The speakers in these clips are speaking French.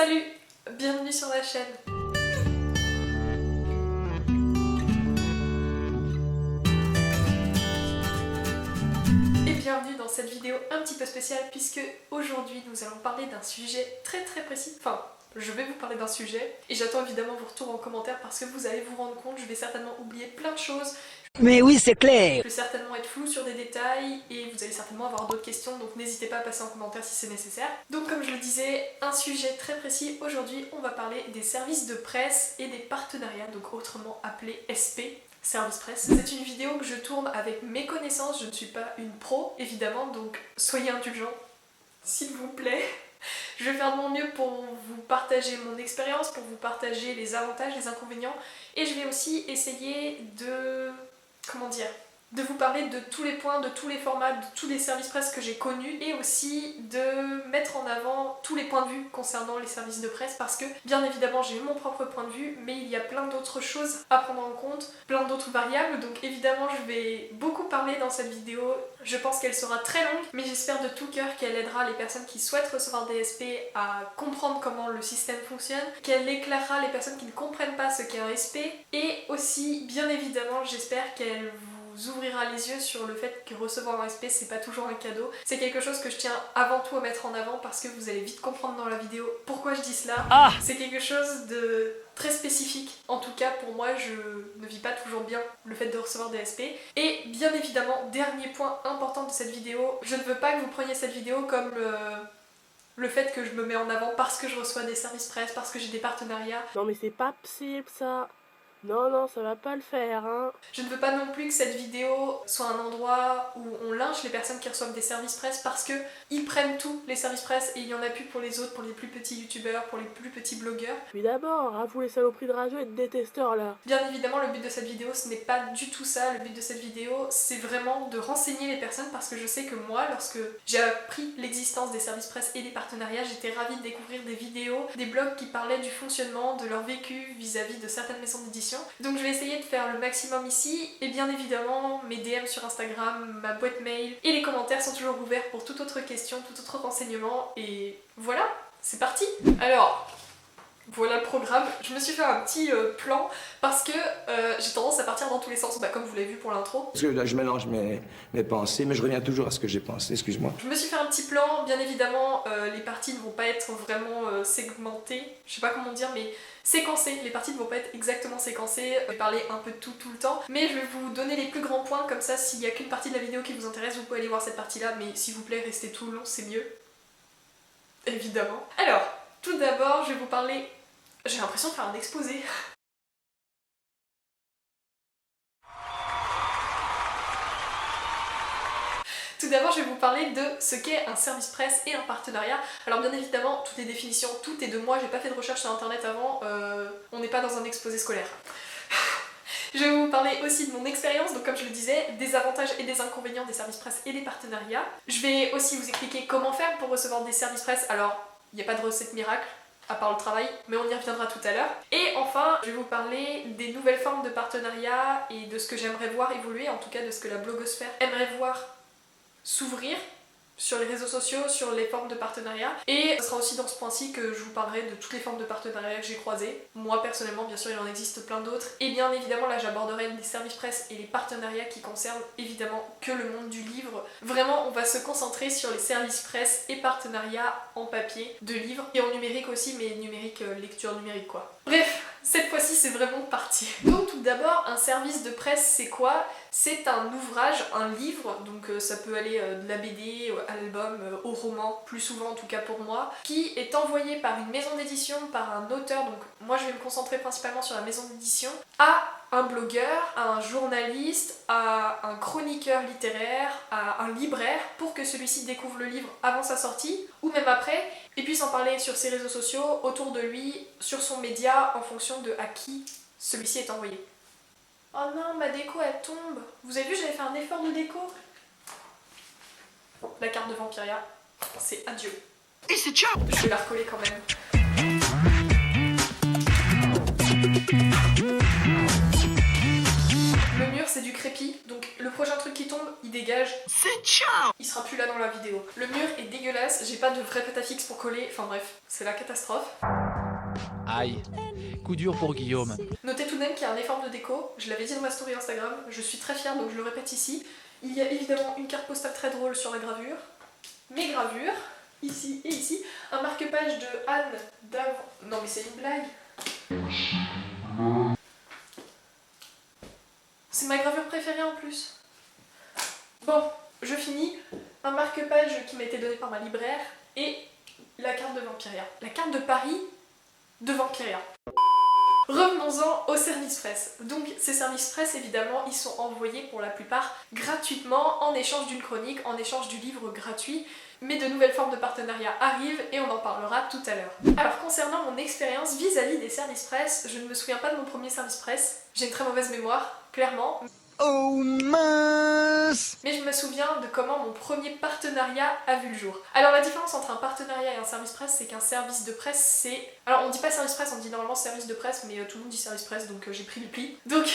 Salut, bienvenue sur la chaîne. Et bienvenue dans cette vidéo un petit peu spéciale puisque aujourd'hui nous allons parler d'un sujet très précis. Enfin, je vais vous parler d'un sujet et j'attends évidemment vos retours en commentaire parce que vous allez vous rendre compte, je vais certainement oublier plein de choses. Mais oui, c'est clair. Je vais certainement être floue sur des détails et vous allez certainement avoir d'autres questions, donc n'hésitez pas à passer en commentaire si c'est nécessaire. Donc comme je le disais, un sujet très précis. Aujourd'hui, on va parler des services de presse et des partenariats, donc autrement appelés SP. Service presse. C'est une vidéo que je tourne avec mes connaissances, je ne suis pas une pro évidemment, donc soyez indulgents, s'il vous plaît. Je vais faire de mon mieux pour vous partager mon expérience, pour vous partager les avantages, les inconvénients, et je vais aussi essayer de... de vous parler de tous les points, de tous les formats, de tous les services presse que j'ai connus et aussi de mettre en avant tous les points de vue concernant les services de presse parce que bien évidemment j'ai mon propre point de vue mais il y a plein d'autres choses à prendre en compte, plein d'autres variables, donc évidemment je vais beaucoup parler dans cette vidéo. Je pense qu'elle sera très longue mais j'espère de tout cœur qu'elle aidera les personnes qui souhaitent recevoir des SP à comprendre comment le système fonctionne, qu'elle éclairera les personnes qui ne comprennent pas ce qu'est un SP et aussi bien évidemment j'espère qu'elle vous ouvrira les yeux sur le fait que recevoir un SP c'est pas toujours un cadeau. C'est quelque chose que je tiens avant tout à mettre en avant parce que vous allez vite comprendre dans la vidéo pourquoi je dis cela. C'est quelque chose de très spécifique. En tout cas pour moi je ne vis pas toujours bien le fait de recevoir des SP. Et bien évidemment, dernier point important de cette vidéo, je ne veux pas que vous preniez cette vidéo comme le fait que je me mets en avant parce que je reçois des services presse, parce que j'ai des partenariats. Non mais c'est pas possible ça. Non, ça va pas le faire, hein. Je ne veux pas non plus que cette vidéo soit un endroit où on lynche les personnes qui reçoivent des services presse parce que ils prennent tous les services presse et il y en a plus pour les autres, pour les plus petits youtubeurs, pour les plus petits blogueurs. Puis d'abord, à vous les saloperies de radio et de détesteurs là. Bien évidemment, le but de cette vidéo, ce n'est pas du tout ça. Le but de cette vidéo, c'est vraiment de renseigner les personnes parce que je sais que moi, lorsque j'ai appris l'existence des services presse et des partenariats, j'étais ravie de découvrir des vidéos, des blogs qui parlaient du fonctionnement, de leur vécu vis-à-vis de certaines maisons d'édition. Donc je vais essayer de faire le maximum ici et bien évidemment mes DM sur Instagram, ma boîte mail et les commentaires sont toujours ouverts pour toute autre question, tout autre renseignement et voilà, c'est parti. Alors, voilà le programme. Je me suis fait un petit plan parce que j'ai tendance à partir dans tous les sens, comme vous l'avez vu pour l'intro. Parce que là, je mélange mes pensées, mais je reviens toujours à ce que j'ai pensé, excuse-moi. Je me suis fait un petit plan, bien évidemment, les parties ne vont pas être vraiment segmentées, je sais pas comment dire, mais séquencées. Les parties ne vont pas être exactement séquencées, je vais parler un peu de tout le temps, mais je vais vous donner les plus grands points, comme ça, s'il y a qu'une partie de la vidéo qui vous intéresse, vous pouvez aller voir cette partie-là, mais s'il vous plaît, restez tout le long, c'est mieux. Évidemment. Alors, tout d'abord, je vais vous parler... J'ai l'impression de faire un exposé. Tout d'abord, je vais vous parler de ce qu'est un service presse et un partenariat. Alors bien évidemment, toutes les définitions, tout est de moi, j'ai pas fait de recherche sur internet avant, on n'est pas dans un exposé scolaire. Je vais vous parler aussi de mon expérience, donc comme je le disais, des avantages et des inconvénients des services presse et des partenariats. Je vais aussi vous expliquer comment faire pour recevoir des services presse. Alors, il n'y a pas de recette miracle, à part le travail, mais on y reviendra tout à l'heure. Et enfin, je vais vous parler des nouvelles formes de partenariat et de ce que j'aimerais voir évoluer, en tout cas de ce que la blogosphère aimerait voir s'ouvrir sur les réseaux sociaux, sur les formes de partenariat. Et ce sera aussi dans ce point-ci que je vous parlerai de toutes les formes de partenariat que j'ai croisées. Moi personnellement, bien sûr, il en existe plein d'autres. Et bien évidemment, là j'aborderai les services presse et les partenariats qui concernent évidemment que le monde du livre. Vraiment, on va se concentrer sur les services presse et partenariats en papier, de livres, et en numérique aussi, mais numérique, lecture numérique quoi. Bref, cette fois-ci c'est vraiment parti. Donc tout d'abord, un service de presse c'est quoi? C'est un ouvrage, un livre, donc ça peut aller de la BD, à l'album, au roman, plus souvent en tout cas pour moi, qui est envoyé par une maison d'édition, par un auteur, donc moi je vais me concentrer principalement sur la maison d'édition, à un blogueur, à un journaliste, à un chroniqueur littéraire, à un libraire, pour que celui-ci découvre le livre avant sa sortie, ou même après, et puisse en parler sur ses réseaux sociaux, autour de lui, sur son média, en fonction de à qui celui-ci est envoyé. Oh non, ma déco elle tombe. Vous avez vu, j'avais fait un effort de déco. La carte de Vampiria, c'est adieu. Et c'est ciao. Je vais la recoller quand même. Le mur c'est du crépi, donc le prochain truc qui tombe, il dégage. C'est ciao. Il sera plus là dans la vidéo. Le mur est dégueulasse, j'ai pas de vrai pâte pour coller, enfin bref, c'est la catastrophe. Aïe, coup dur pour Guillaume. Notez tout de même qu'il y a un effort de déco, je l'avais dit dans ma story Instagram, je suis très fière donc je le répète ici. Il y a évidemment une carte postale très drôle sur la gravure, mes gravures, ici et ici, un marque-page de Anne d'avant. Non mais c'est une blague. C'est ma gravure préférée en plus. Bon, je finis. Un marque-page qui m'a été donné par ma libraire et la carte de Vampiria. La carte de Paris de Vampiria. Revenons-en au service presse. Donc ces services presse évidemment ils sont envoyés pour la plupart gratuitement en échange d'une chronique, en échange du livre gratuit, mais de nouvelles formes de partenariat arrivent et on en parlera tout à l'heure. Alors concernant mon expérience vis-à-vis des services presse, je ne me souviens pas de mon premier service presse, j'ai une très mauvaise mémoire, clairement. Oh mince! Mais je me souviens de comment mon premier partenariat a vu le jour. Alors la différence entre un partenariat et un service presse, c'est qu'un service de presse, c'est... Alors on dit pas service presse, on dit normalement service de presse, mais tout le monde dit service presse, donc j'ai pris le pli. Donc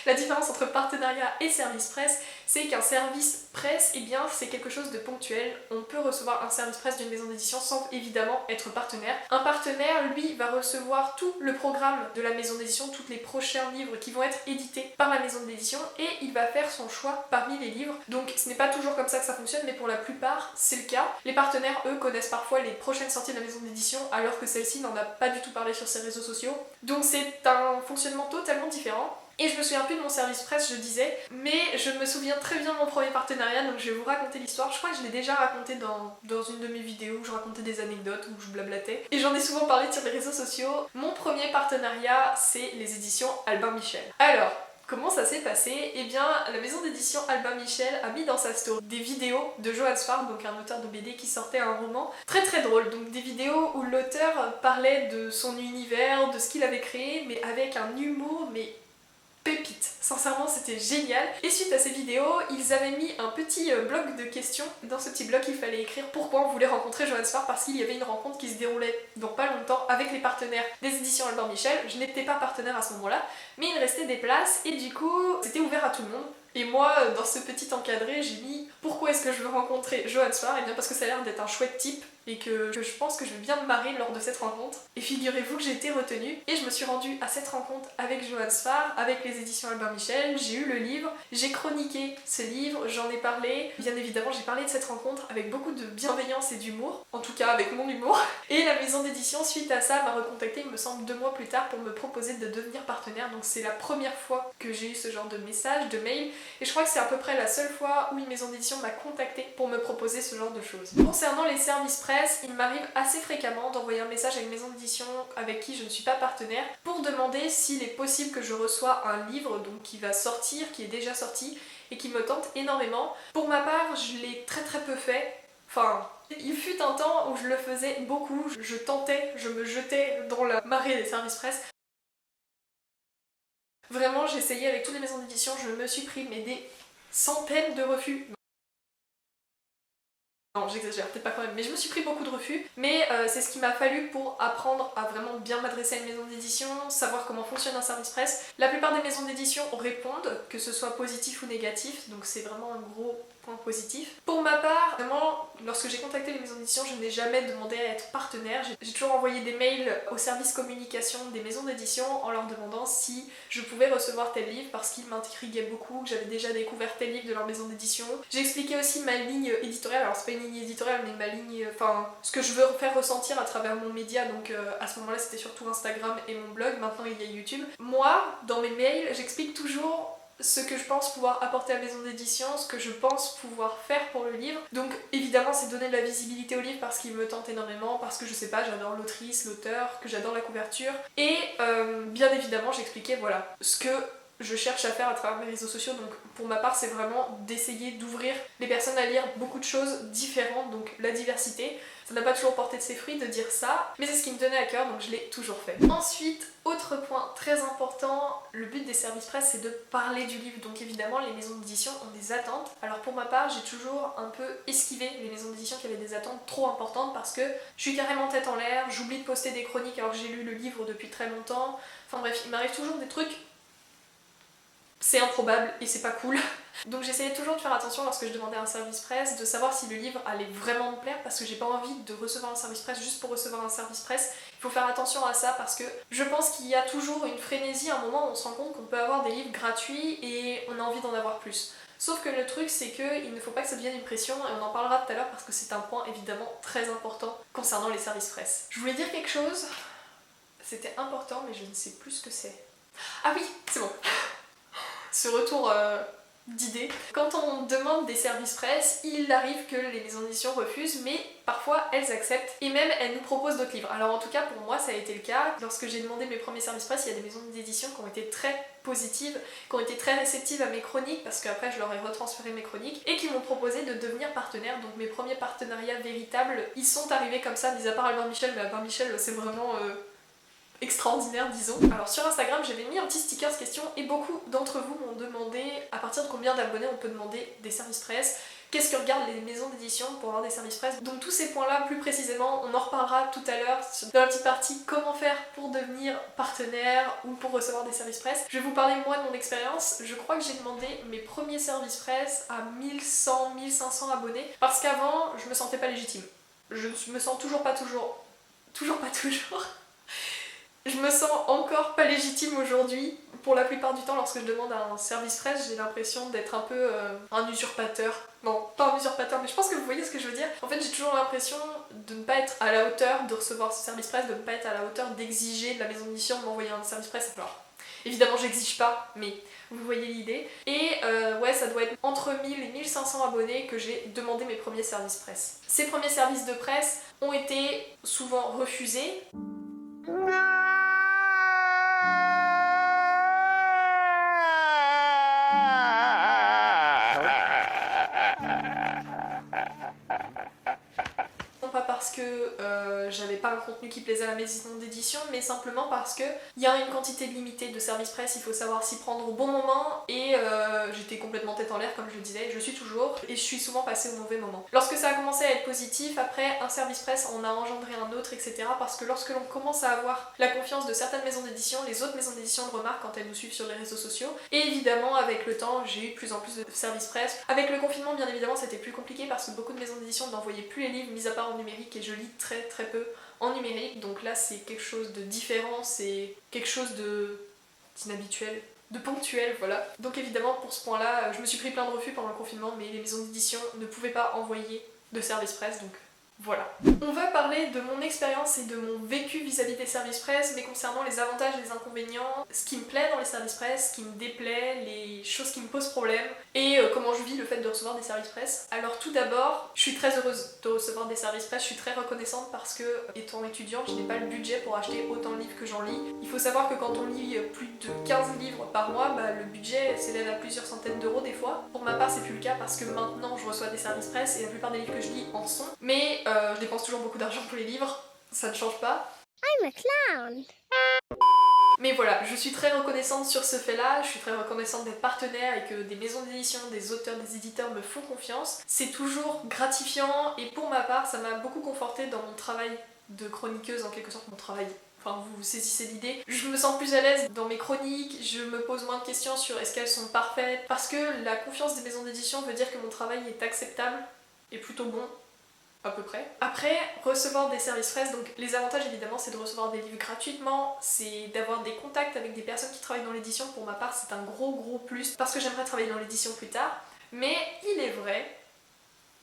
la différence entre partenariat et service presse, c'est qu'un service presse, eh bien c'est quelque chose de ponctuel. On peut recevoir un service presse d'une maison d'édition sans évidemment être partenaire. Un partenaire, lui, va recevoir tout le programme de la maison d'édition, tous les prochains livres qui vont être édités par la maison d'édition et il va faire son choix parmi les livres. Donc ce n'est pas toujours comme ça que ça fonctionne, mais pour la plupart, c'est le cas. Les partenaires, eux, connaissent parfois les prochaines sorties de la maison d'édition alors que celle-ci n'en a pas du tout parlé sur ses réseaux sociaux. Donc c'est un fonctionnement totalement différent. Et je me souviens plus de mon service presse, je disais, mais je me souviens très bien de mon premier partenariat, donc je vais vous raconter l'histoire. Je crois que je l'ai déjà raconté dans une de mes vidéos où je racontais des anecdotes, où je blablatais. Et j'en ai souvent parlé sur les réseaux sociaux. Mon premier partenariat, c'est les éditions Albin Michel. Alors, comment ça s'est passé? Eh bien, la maison d'édition Albin Michel a mis dans sa story des vidéos de Johann Sfar, donc un auteur de BD qui sortait un roman très très drôle. Donc des vidéos où l'auteur parlait de son univers, de ce qu'il avait créé, mais avec un humour, mais pépite. Sincèrement, c'était génial. Et suite à ces vidéos, ils avaient mis un petit bloc de questions. Dans ce petit bloc, il fallait écrire pourquoi on voulait rencontrer Johann Sfar, parce qu'il y avait une rencontre qui se déroulait dans pas longtemps avec les partenaires des éditions Albin Michel. Je n'étais pas partenaire à ce moment-là, mais il restait des places et du coup, c'était ouvert à tout le monde. Et moi, dans ce petit encadré, j'ai mis pourquoi est-ce que je veux rencontrer Johann Sfar? Et bien parce que ça a l'air d'être un chouette type et que je pense que je vais bien me marrer lors de cette rencontre. Et figurez-vous que j'ai été retenue et je me suis rendue à cette rencontre avec Johann Sfar, avec les éditions Albin Michel, j'ai eu le livre, j'ai chroniqué ce livre, j'en ai parlé. Bien évidemment, j'ai parlé de cette rencontre avec beaucoup de bienveillance et d'humour, en tout cas avec mon humour. Et la maison d'édition, suite à ça, m'a recontacté, il me semble 2 mois plus tard, pour me proposer de devenir partenaire. Donc c'est la première fois que j'ai eu ce genre de message, de mail. Et je crois que c'est à peu près la seule fois où une maison d'édition m'a contacté pour me proposer ce genre de choses. Concernant les services presse, il m'arrive assez fréquemment d'envoyer un message à une maison d'édition avec qui je ne suis pas partenaire pour demander s'il est possible que je reçois un livre donc qui va sortir, qui est déjà sorti et qui me tente énormément. Pour ma part, je l'ai très très peu fait. Enfin, il fut un temps où je le faisais beaucoup, je tentais, je me jetais dans la marée des services presse. Vraiment, j'ai essayé avec toutes les maisons d'édition, je me suis pris mais des centaines de refus. Non, j'exagère, peut-être pas quand même, mais je me suis pris beaucoup de refus. Mais c'est ce qu'il m'a fallu pour apprendre à vraiment bien m'adresser à une maison d'édition, savoir comment fonctionne un service presse. La plupart des maisons d'édition répondent, que ce soit positif ou négatif, donc c'est vraiment un gros point positif. Pour ma part, vraiment, lorsque j'ai contacté les maisons d'édition, je n'ai jamais demandé à être partenaire. J'ai toujours envoyé des mails au service communication des maisons d'édition en leur demandant si je pouvais recevoir tel livre parce qu'ils m'intriguaient beaucoup, que j'avais déjà découvert tel livre de leur maison d'édition. J'ai expliqué aussi ma ligne éditoriale, alors c'est pas une ligne éditoriale mais ma ligne, enfin ce que je veux faire ressentir à travers mon média, donc à ce moment-là c'était surtout Instagram et mon blog, maintenant il y a YouTube. Moi, dans mes mails, j'explique toujours ce que je pense pouvoir apporter à la maison d'édition, ce que je pense pouvoir faire pour le livre. Donc évidemment c'est donner de la visibilité au livre parce qu'il me tente énormément, parce que je sais pas, j'adore l'autrice, l'auteur, que j'adore la couverture. Et bien évidemment j'expliquais voilà ce que je cherche à faire à travers mes réseaux sociaux. Donc pour ma part c'est vraiment d'essayer d'ouvrir les personnes à lire beaucoup de choses différentes, donc la diversité. Ça n'a pas toujours porté de ses fruits de dire ça, mais c'est ce qui me tenait à cœur, donc je l'ai toujours fait. Ensuite, autre point très important, le but des services presse c'est de parler du livre, donc évidemment les maisons d'édition ont des attentes. Alors pour ma part, j'ai toujours un peu esquivé les maisons d'édition qui avaient des attentes trop importantes parce que je suis carrément tête en l'air, j'oublie de poster des chroniques alors que j'ai lu le livre depuis très longtemps. Enfin bref, il m'arrive toujours des trucs c'est improbable et c'est pas cool. Donc j'essayais toujours de faire attention lorsque je demandais un service presse, de savoir si le livre allait vraiment me plaire, parce que j'ai pas envie de recevoir un service presse juste pour recevoir un service presse. Il faut faire attention à ça parce que je pense qu'il y a toujours une frénésie à un moment où on se rend compte qu'on peut avoir des livres gratuits et on a envie d'en avoir plus. Sauf que le truc c'est qu'il ne faut pas que ça devienne une pression, et on en parlera tout à l'heure parce que c'est un point évidemment très important concernant les services presse. Je voulais dire quelque chose, c'était important mais je ne sais plus ce que c'est. Ah oui, c'est bon. Ce retour d'idées. Quand on demande des services presse, il arrive que les maisons d'édition refusent, mais parfois elles acceptent et même elles nous proposent d'autres livres. Alors en tout cas pour moi ça a été le cas. Lorsque j'ai demandé mes premiers services presse, il y a des maisons d'édition qui ont été très positives, qui ont été très réceptives à mes chroniques, parce qu'après je leur ai retransféré mes chroniques, et qui m'ont proposé de devenir partenaire. Donc mes premiers partenariats véritables, ils sont arrivés comme ça, mis à part Albin Michel, mais Albin Michel c'est vraiment... extraordinaire disons. Alors sur Instagram j'avais mis un petit sticker question et beaucoup d'entre vous m'ont demandé à partir de combien d'abonnés on peut demander des services presse, qu'est-ce que regardent les maisons d'édition pour avoir des services presse. Donc tous ces points là plus précisément on en reparlera tout à l'heure dans la petite partie comment faire pour devenir partenaire ou pour recevoir des services presse. Je vais vous parler moi de mon expérience. Je crois que j'ai demandé mes premiers services presse à 1100-1500 abonnés parce qu'avant je me sentais pas légitime. Je me sens toujours pas je me sens encore pas légitime aujourd'hui. Pour la plupart du temps, lorsque je demande un service presse, j'ai l'impression d'être un peu un usurpateur. Non, pas un usurpateur, mais je pense que vous voyez ce que je veux dire. En fait, j'ai toujours l'impression de ne pas être à la hauteur de recevoir ce service presse, de ne pas être à la hauteur d'exiger de la maison d'édition de m'envoyer un service presse. Alors, évidemment, j'exige pas, mais vous voyez l'idée. Et ouais, ça doit être entre 1000 et 1500 abonnés que j'ai demandé mes premiers services presse. Ces premiers services de presse ont été souvent refusés. Parce que j'avais pas un contenu qui plaisait à la maison d'édition, mais simplement parce que il y a une quantité limitée de services presse, il faut savoir s'y prendre au bon moment, et j'étais complètement tête en l'air comme je le disais, je suis toujours, et je suis souvent passée au mauvais moment. Lorsque ça a commencé à être positif, après un service presse on a engendré un autre, etc. Parce que lorsque l'on commence à avoir la confiance de certaines maisons d'édition, les autres maisons d'édition le remarquent quand elles nous suivent sur les réseaux sociaux, et évidemment avec le temps j'ai eu de plus en plus de services presse. Avec le confinement bien évidemment c'était plus compliqué parce que beaucoup de maisons d'édition n'envoyaient plus les livres, mis à part en numérique, et je lis très très peu en numérique, donc là c'est quelque chose de différent, c'est quelque chose d'inhabituel, de ponctuel, voilà. Donc évidemment pour ce point là, je me suis pris plein de refus pendant le confinement, mais les maisons d'édition ne pouvaient pas envoyer de service presse, donc voilà. On va parler de mon expérience et de mon vécu vis-à-vis des services presse, mais concernant les avantages et les inconvénients, ce qui me plaît dans les services presse, ce qui me déplaît, les choses qui me posent problème, et comment je vis le fait de recevoir des services presse. Alors tout d'abord, je suis très heureuse de recevoir des services presse, je suis très reconnaissante parce que, étant étudiante, je n'ai pas le budget pour acheter autant de livres que j'en lis. Il faut savoir que quand on lit plus de 15 livres par mois, le budget s'élève à plusieurs centaines d'euros des fois. Pour ma part, c'est plus le cas parce que maintenant je reçois des services presse et la plupart des livres que je lis en sont. Mais je dépense toujours beaucoup d'argent pour les livres, ça ne change pas. I'm a clown. Mais voilà, je suis très reconnaissante sur ce fait-là, je suis très reconnaissante d'être partenaire et que des maisons d'édition, des auteurs, des éditeurs me font confiance. C'est toujours gratifiant et pour ma part, ça m'a beaucoup confortée dans mon travail de chroniqueuse, en quelque sorte mon travail. Enfin, vous saisissez l'idée. Je me sens plus à l'aise dans mes chroniques, je me pose moins de questions sur est-ce qu'elles sont parfaites, parce que la confiance des maisons d'édition veut dire que mon travail est acceptable et plutôt bon. À peu près. Après, recevoir des services presse, donc les avantages évidemment c'est de recevoir des livres gratuitement, c'est d'avoir des contacts avec des personnes qui travaillent dans l'édition. Pour ma part c'est un gros plus parce que j'aimerais travailler dans l'édition plus tard, mais il est vrai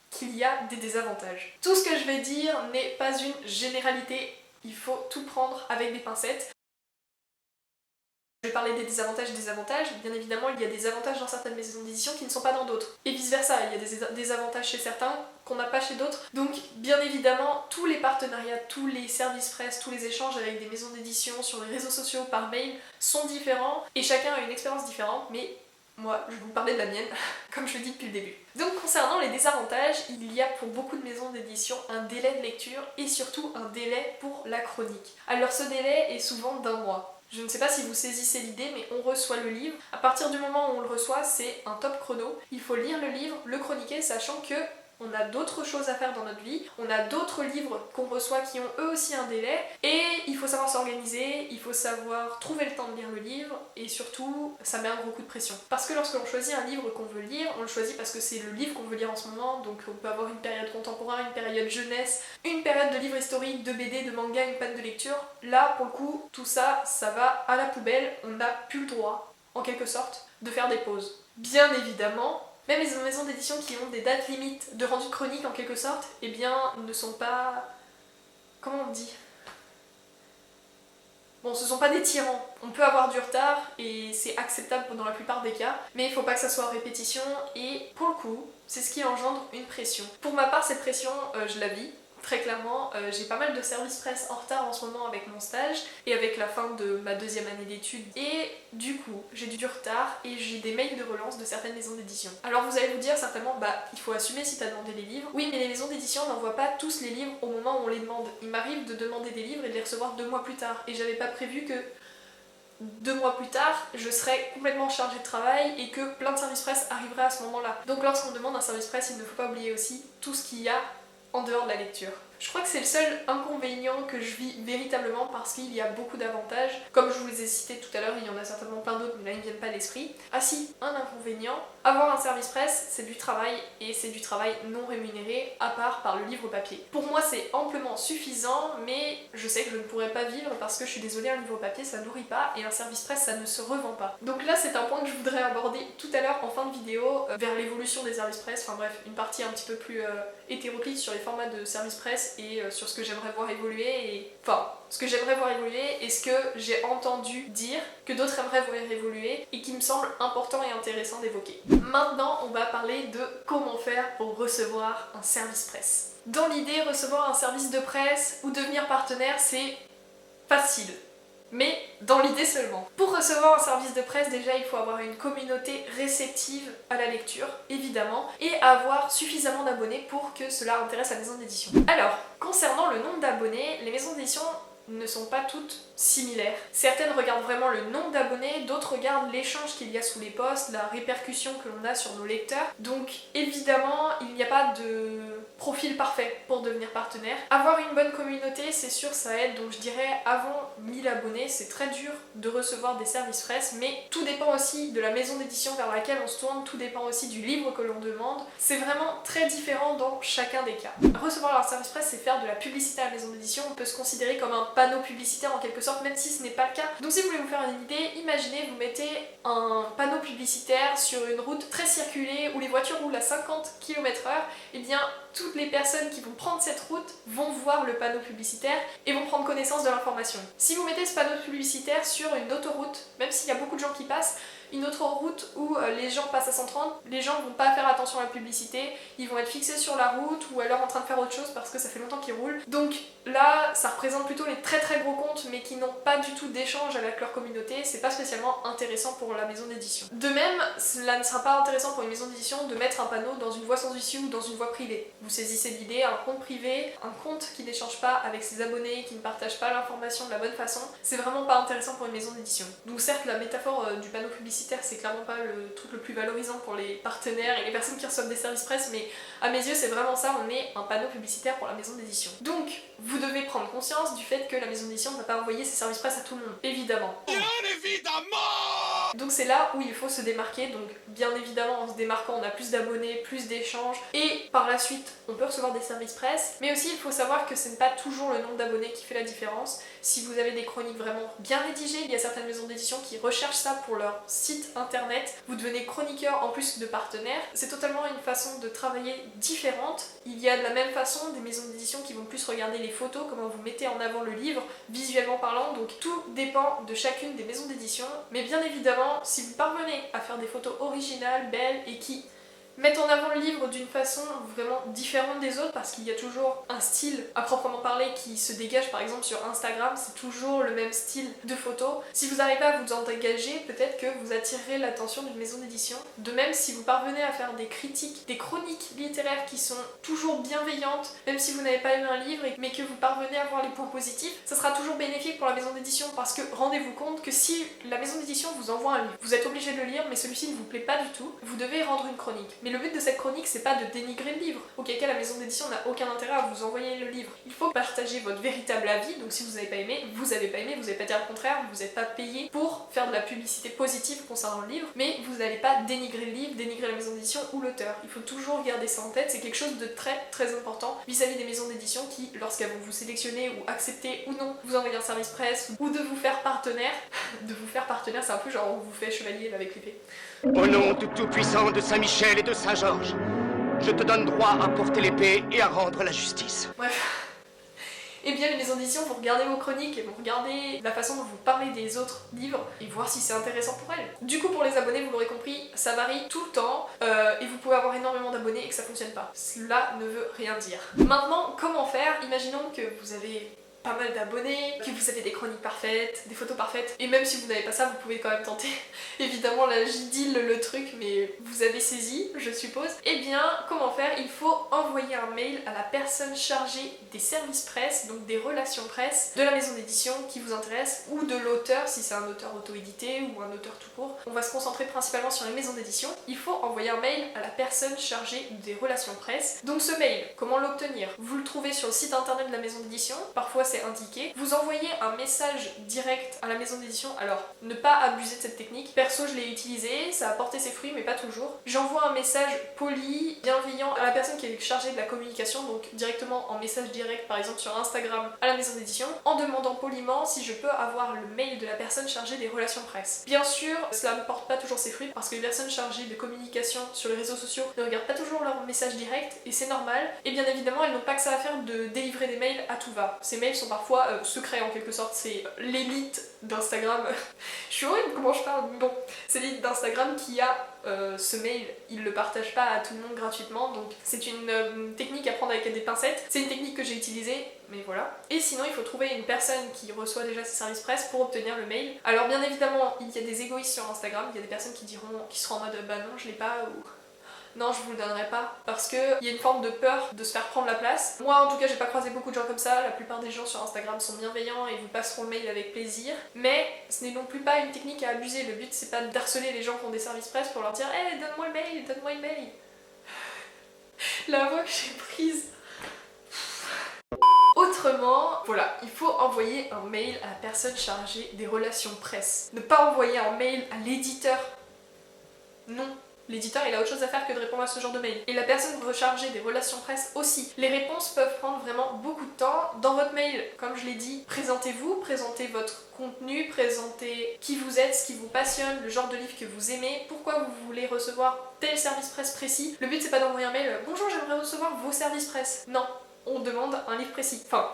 qu'il y a des désavantages. Tout ce que je vais dire n'est pas une généralité, il faut tout prendre avec des pincettes. Je vais parler des désavantages et des avantages. Bien évidemment, il y a des avantages dans certaines maisons d'édition qui ne sont pas dans d'autres. Et vice versa, il y a des désavantages chez certains qu'on n'a pas chez d'autres. Donc, bien évidemment, tous les partenariats, tous les services presse, tous les échanges avec des maisons d'édition sur les réseaux sociaux, par mail, sont différents. Et chacun a une expérience différente, mais moi, je vais vous parler de la mienne, comme je le dis depuis le début. Donc, concernant les désavantages, il y a pour beaucoup de maisons d'édition un délai de lecture et surtout un délai pour la chronique. Alors, ce délai est souvent d'1 mois. Je ne sais pas si vous saisissez l'idée, mais on reçoit le livre. À partir du moment où on le reçoit, c'est un top chrono. Il faut lire le livre, le chroniquer, sachant que on a d'autres choses à faire dans notre vie, on a d'autres livres qu'on reçoit qui ont eux aussi un délai, et il faut faut savoir s'organiser, il faut savoir trouver le temps de lire le livre, et surtout, ça met un gros coup de pression. Parce que lorsque l'on choisit un livre qu'on veut lire, on le choisit parce que c'est le livre qu'on veut lire en ce moment, donc on peut avoir une période contemporaine, une période jeunesse, une période de livres historiques, de BD, de manga, une panne de lecture. Là, pour le coup, tout ça, ça va à la poubelle, on n'a plus le droit, en quelque sorte, de faire des pauses. Bien évidemment, même les maisons d'édition qui ont des dates limites de rendu de chronique en quelque sorte, eh bien, ne sont pas... Comment on dit ? Bon, ce sont pas des tyrans. On peut avoir du retard et c'est acceptable dans la plupart des cas, mais il faut pas que ça soit en répétition et pour le coup, c'est ce qui engendre une pression. Pour ma part, cette pression, je la vis. Très clairement, j'ai pas mal de services presse en retard en ce moment avec mon stage et avec la fin de ma deuxième année d'études. Et du coup, j'ai du retard et j'ai des mails de relance de certaines maisons d'édition. Alors vous allez vous dire certainement, il faut assumer si t'as demandé les livres. Oui, mais les maisons d'édition n'envoient pas tous les livres au moment où on les demande. Il m'arrive de demander des livres et de les recevoir 2 mois plus tard. Et j'avais pas prévu que 2 mois plus tard, je serais complètement chargée de travail et que plein de services presse arriveraient à ce moment-là. Donc lorsqu'on demande un service presse, il ne faut pas oublier aussi tout ce qu'il y a en dehors de la lecture. Je crois que c'est le seul inconvénient que je vis véritablement parce qu'il y a beaucoup d'avantages. Comme je vous les ai cités tout à l'heure, il y en a certainement plein d'autres, mais là ils ne viennent pas à l'esprit. Ah si, un inconvénient, avoir un service presse, c'est du travail et c'est du travail non rémunéré, à part par le livre papier. Pour moi, c'est amplement suffisant, mais je sais que je ne pourrais pas vivre parce que je suis désolée, un livre papier ça nourrit pas et un service presse ça ne se revend pas. Donc là, c'est un point que je voudrais aborder tout à l'heure en fin de vidéo, vers l'évolution des services presse, enfin bref, une partie un petit peu plus hétéroclite sur les formats de service presse et sur ce que j'aimerais voir évoluer et ce que j'aimerais voir évoluer et ce que j'ai entendu dire que d'autres aimeraient voir évoluer et qui me semble important et intéressant d'évoquer. Maintenant, on va parler de comment faire pour recevoir un service presse. Dans l'idée, recevoir un service de presse ou devenir partenaire, c'est facile. Mais dans l'idée seulement. Pour recevoir un service de presse, déjà il faut avoir une communauté réceptive à la lecture, évidemment, et avoir suffisamment d'abonnés pour que cela intéresse la maison d'édition. Alors, concernant le nombre d'abonnés, les maisons d'édition ne sont pas toutes similaires. Certaines regardent vraiment le nombre d'abonnés, d'autres regardent l'échange qu'il y a sous les posts, la répercussion que l'on a sur nos lecteurs. Donc évidemment, il n'y a pas de profil parfait pour devenir partenaire. Avoir une bonne communauté, c'est sûr, ça aide. Donc je dirais avant 1000 abonnés, c'est très dur de recevoir des services presse, mais tout dépend aussi de la maison d'édition vers laquelle on se tourne, tout dépend aussi du livre que l'on demande. C'est vraiment très différent dans chacun des cas. Recevoir un service presse, c'est faire de la publicité à la maison d'édition. On peut se considérer comme un panneau publicitaire en quelque sorte, même si ce n'est pas le cas. Donc si vous voulez vous faire une idée, imaginez vous mettez un panneau publicitaire sur une route très circulée où les voitures roulent à 50 km/h, et bien toutes les personnes qui vont prendre cette route vont voir le panneau publicitaire et vont prendre connaissance de l'information. Si vous mettez ce panneau publicitaire sur une autoroute, même s'il y a beaucoup de gens qui passent, une autre route où les gens passent à 130, les gens vont pas faire attention à la publicité, ils vont être fixés sur la route ou alors en train de faire autre chose parce que ça fait longtemps qu'ils roulent. Donc là, ça représente plutôt les très très gros comptes mais qui n'ont pas du tout d'échange avec leur communauté, c'est pas spécialement intéressant pour la maison d'édition. De même, cela ne sera pas intéressant pour une maison d'édition de mettre un panneau dans une voie sans issue ou dans une voie privée. Vous saisissez l'idée, un compte privé, un compte qui n'échange pas avec ses abonnés, qui ne partage pas l'information de la bonne façon, c'est vraiment pas intéressant pour une maison d'édition. Donc certes, la métaphore du panneau publicitaire, c'est clairement pas le truc le plus valorisant pour les partenaires et les personnes qui reçoivent des services presse, mais à mes yeux c'est vraiment ça, on est un panneau publicitaire pour la maison d'édition. Donc vous devez prendre conscience du fait que la maison d'édition ne va pas envoyer ses services presse à tout le monde, évidemment. Bien évidemment. Donc c'est là où il faut se démarquer, donc bien évidemment en se démarquant on a plus d'abonnés, plus d'échanges, et par la suite on peut recevoir des services presse, mais aussi il faut savoir que ce n'est pas toujours le nombre d'abonnés qui fait la différence. Si vous avez des chroniques vraiment bien rédigées, il y a certaines maisons d'édition qui recherchent ça pour leur site internet, vous devenez chroniqueur en plus de partenaire, c'est totalement une façon de travailler différente. Il y a de la même façon des maisons d'édition qui vont plus regarder les photos, comment vous mettez en avant le livre, visuellement parlant, donc tout dépend de chacune des maisons d'édition, mais bien évidemment, si vous parvenez à faire des photos originales, belles et qui mettent en avant le livre d'une façon vraiment différente des autres, parce qu'il y a toujours un style à proprement parler qui se dégage. Par exemple sur Instagram, c'est toujours le même style de photo. Si vous arrivez à vous en dégager, peut-être que vous attirerez l'attention d'une maison d'édition. De même, si vous parvenez à faire des critiques, des chroniques littéraires qui sont toujours bienveillantes, même si vous n'avez pas lu un livre, mais que vous parvenez à voir les points positifs, ça sera toujours bénéfique pour la maison d'édition, parce que rendez-vous compte que si la maison d'édition vous envoie un livre, vous êtes obligé de le lire, mais celui-ci ne vous plaît pas du tout, vous devez rendre une chronique. Mais le but de cette chronique, c'est pas de dénigrer le livre, auquel cas la maison d'édition n'a aucun intérêt à vous envoyer le livre. Il faut partager votre véritable avis, donc si vous n'avez pas aimé, vous avez pas aimé, vous n'allez pas dire le contraire, vous n'êtes pas payé pour faire de la publicité positive concernant le livre, mais vous n'allez pas dénigrer le livre, dénigrer la maison d'édition ou l'auteur. Il faut toujours garder ça en tête, c'est quelque chose de très important vis-à-vis des maisons d'édition qui, lorsqu'elles vont vous sélectionner ou accepter ou non vous envoyer un service presse ou de vous faire partenaire, c'est un peu genre on vous fait chevalier avec l'épée. Au nom du Tout-Puissant de Saint-Michel et de Saint-Georges, je te donne droit à porter l'épée et à rendre la justice. Bref. Eh bien les maisons d'édition vont regarder vos chroniques et vont regarder la façon dont vous parlez des autres livres et voir si c'est intéressant pour elles. Du coup pour les abonnés, vous l'aurez compris, ça varie tout le temps et vous pouvez avoir énormément d'abonnés et que ça fonctionne pas. Cela ne veut rien dire. Maintenant, comment faire? Imaginons que vous avez pas mal d'abonnés, que vous avez des chroniques parfaites, des photos parfaites, et même si vous n'avez pas ça, vous pouvez quand même tenter. Évidemment là j'idyle le truc, mais vous avez saisi, je suppose. Eh bien, comment faire? Il faut envoyer un mail à la personne chargée des services presse, donc des relations presse, de la maison d'édition qui vous intéresse, ou de l'auteur, si c'est un auteur auto-édité, ou un auteur tout court. On va se concentrer principalement sur les maisons d'édition. Il faut envoyer un mail à la personne chargée des relations presse. Donc ce mail, comment l'obtenir? Vous le trouvez sur le site internet de la maison d'édition, parfois c'est indiqué. Vous envoyez un message direct à la maison d'édition. Alors, ne pas abuser de cette technique. Perso, je l'ai utilisé, ça a porté ses fruits, mais pas toujours. J'envoie un message poli, bienveillant à la personne qui est chargée de la communication, donc directement en message direct, par exemple sur Instagram, à la maison d'édition, en demandant poliment si je peux avoir le mail de la personne chargée des relations presse. Bien sûr, cela ne porte pas toujours ses fruits, parce que les personnes chargées de communication sur les réseaux sociaux ne regardent pas toujours leur message direct, et c'est normal. Et bien évidemment, elles n'ont pas que ça à faire de délivrer des mails à tout va. Ces mails sont parfois secrets en quelque sorte, c'est l'élite d'Instagram. Je suis horrible comment je parle, mais bon, c'est l'élite d'Instagram qui a ce mail, ils le partagent pas à tout le monde gratuitement, donc c'est une technique à prendre avec des pincettes. C'est une technique que j'ai utilisée, mais voilà. Et sinon, il faut trouver une personne qui reçoit déjà ses services presse pour obtenir le mail. Alors bien évidemment, il y a des égoïstes sur Instagram, il y a des personnes qui seront en mode bah non, je l'ai pas, ou non, je vous le donnerai pas, parce qu'il y a une forme de peur de se faire prendre la place. Moi en tout cas j'ai pas croisé beaucoup de gens comme ça, la plupart des gens sur Instagram sont bienveillants et vous passeront le mail avec plaisir, mais ce n'est non plus pas une technique à abuser. Le but c'est pas d'harceler les gens qui ont des services presse pour leur dire « Hey, donne-moi le mail, donne-moi le mail !» La voix que j'ai prise. Autrement, voilà, il faut envoyer un mail à la personne chargée des relations presse. Ne pas envoyer un mail à l'éditeur. Non. L'éditeur il a autre chose à faire que de répondre à ce genre de mail. Et la personne rechargée des relations presse aussi. Les réponses peuvent prendre vraiment beaucoup de temps. Dans votre mail, comme je l'ai dit, présentez-vous, présentez votre contenu, présentez qui vous êtes, ce qui vous passionne, le genre de livre que vous aimez, pourquoi vous voulez recevoir tel service presse précis. Le but c'est pas d'envoyer un mail « Bonjour, j'aimerais recevoir vos services presse ». Non, on demande un livre précis. Enfin...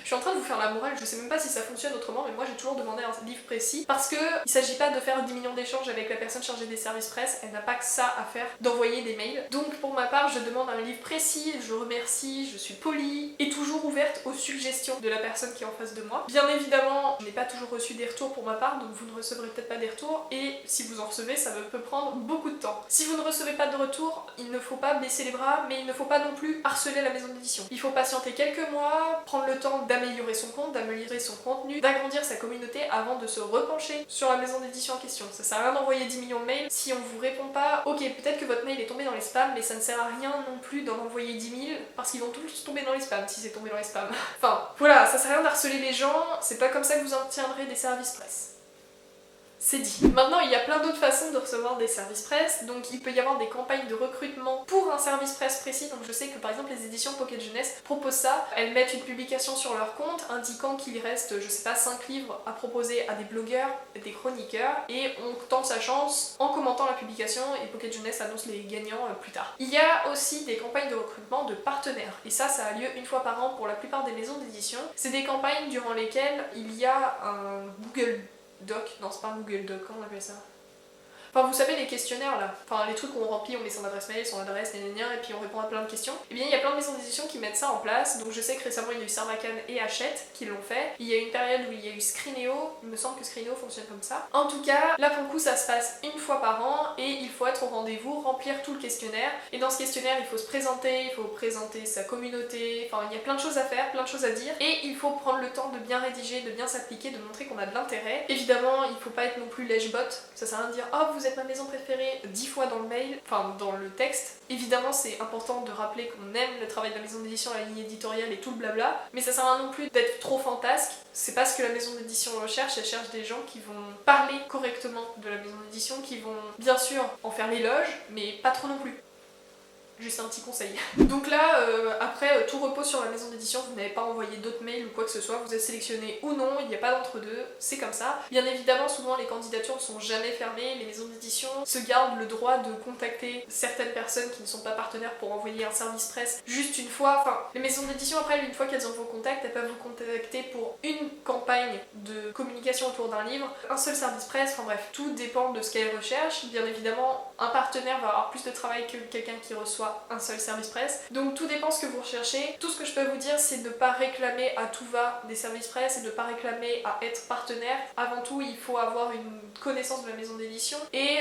Je suis en train de vous faire la morale, je sais même pas si ça fonctionne autrement, mais moi j'ai toujours demandé un livre précis parce que il s'agit pas de faire 10 millions d'échanges avec la personne chargée des services presse, elle n'a pas que ça à faire, d'envoyer des mails. Donc pour ma part, je demande un livre précis, je remercie, je suis polie et toujours ouverte aux suggestions de la personne qui est en face de moi. Bien évidemment, je n'ai pas toujours reçu des retours pour ma part, donc vous ne recevrez peut-être pas des retours et si vous en recevez, ça peut prendre beaucoup de temps. Si vous ne recevez pas de retour, il ne faut pas baisser les bras, mais il ne faut pas non plus harceler la maison d'édition. Il faut patienter quelques mois, prendre le temps d'améliorer son compte, d'améliorer son contenu, d'agrandir sa communauté avant de se repencher sur la maison d'édition en question. Ça sert à rien d'envoyer 10 millions de mails si on vous répond pas. Ok, peut-être que votre mail est tombé dans les spams, mais ça ne sert à rien non plus d'en envoyer 10 000 parce qu'ils vont tous tomber dans les spams si c'est tombé dans les spams. Enfin, voilà, ça sert à rien d'harceler les gens, c'est pas comme ça que vous obtiendrez des services presse. C'est dit. Maintenant, il y a plein d'autres façons de recevoir des services presse, donc il peut y avoir des campagnes de recrutement pour un service presse précis. Donc je sais que par exemple les éditions Pocket Jeunesse proposent ça, elles mettent une publication sur leur compte indiquant qu'il reste, je sais pas, 5 livres à proposer à des blogueurs, des chroniqueurs, et on tente sa chance en commentant la publication et Pocket Jeunesse annonce les gagnants plus tard. Il y a aussi des campagnes de recrutement de partenaires, et ça a lieu une fois par an pour la plupart des maisons d'édition. C'est des campagnes durant lesquelles il y a un Google Doc, non c'est pas un Google Doc, comment on appelle ça? Enfin vous savez les questionnaires là, enfin les trucs où on remplit, on met son adresse mail, son adresse, et puis on répond à plein de questions. Et bien il y a plein de maisons d'édition qui mettent ça en place, donc je sais que récemment il y a eu Sarbacane et Hachette qui l'ont fait. Il y a une période où il y a eu Screenéo, il me semble que Screenéo fonctionne comme ça. En tout cas, là pour le coup ça se passe une fois par an et il faut être au rendez-vous, remplir tout le questionnaire. Et dans ce questionnaire il faut se présenter, il faut présenter sa communauté, enfin il y a plein de choses à faire, plein de choses à dire. Et il faut prendre le temps de bien rédiger, de bien s'appliquer, de montrer qu'on a de l'intérêt. Évidemment il faut pas être non plus lèche-botte, ça sert à rien de dire oh vous vous êtes ma maison préférée 10 fois dans le mail, enfin dans le texte. Évidemment c'est important de rappeler qu'on aime le travail de la maison d'édition, la ligne éditoriale et tout le blabla, mais ça sert à rien non plus d'être trop fantasque. C'est pas ce que la maison d'édition recherche, elle cherche des gens qui vont parler correctement de la maison d'édition, qui vont bien sûr en faire l'éloge, mais pas trop non plus. Juste un petit conseil. Donc là, après, tout repose sur la maison d'édition, vous n'avez pas envoyé d'autres mails ou quoi que ce soit, vous êtes sélectionné ou non, il n'y a pas d'entre-deux, c'est comme ça. Bien évidemment, souvent les candidatures ne sont jamais fermées, les maisons d'édition se gardent le droit de contacter certaines personnes qui ne sont pas partenaires pour envoyer un service presse juste une fois. Enfin, les maisons d'édition, après, une fois qu'elles ont vos contacts, elles peuvent vous contacter pour une campagne de communication autour d'un livre, un seul service presse, enfin bref, tout dépend de ce qu'elles recherchent. Bien évidemment, un partenaire va avoir plus de travail que quelqu'un qui reçoit un seul service presse. Donc tout dépend ce que vous recherchez. Tout ce que je peux vous dire, c'est de ne pas réclamer à tout va des services presse et de ne pas réclamer à être partenaire. Avant tout, il faut avoir une connaissance de la maison d'édition et